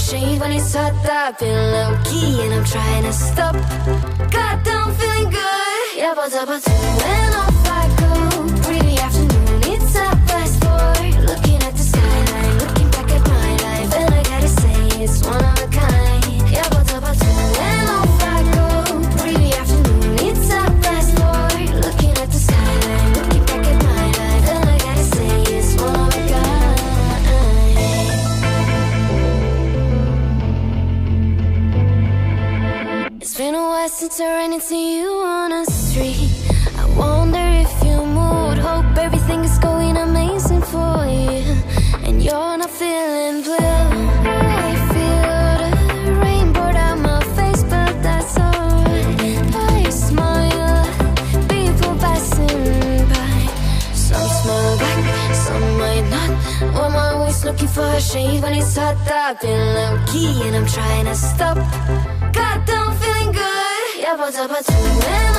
shade when it's hot. I've been low-key and I'm trying to stop. Goddamn, feeling good. Yabba dabba do. When off I go, pretty afternoon, it's a fast forward. Looking at the skyline, looking back at my life, and I gotta say it's one of a kind. Yabba dabba do. When off I go, pretty afternoon, it's a fast forward. Looking at the skyline, looking back at my life, and I gotta say it's one of a kind. It's been a while since I ran into you on a street. I wonder if you moved. Hope everything is going amazing for you, and you're not feeling blue. I feel the rain pour down my face, but that's alright. I smile, people passing by. Some smile back, some might not. I'm always looking for a shade when it's hot. I've been low-key and I'm trying to stop. Goddamn, feeling good. Yabba dabba do. When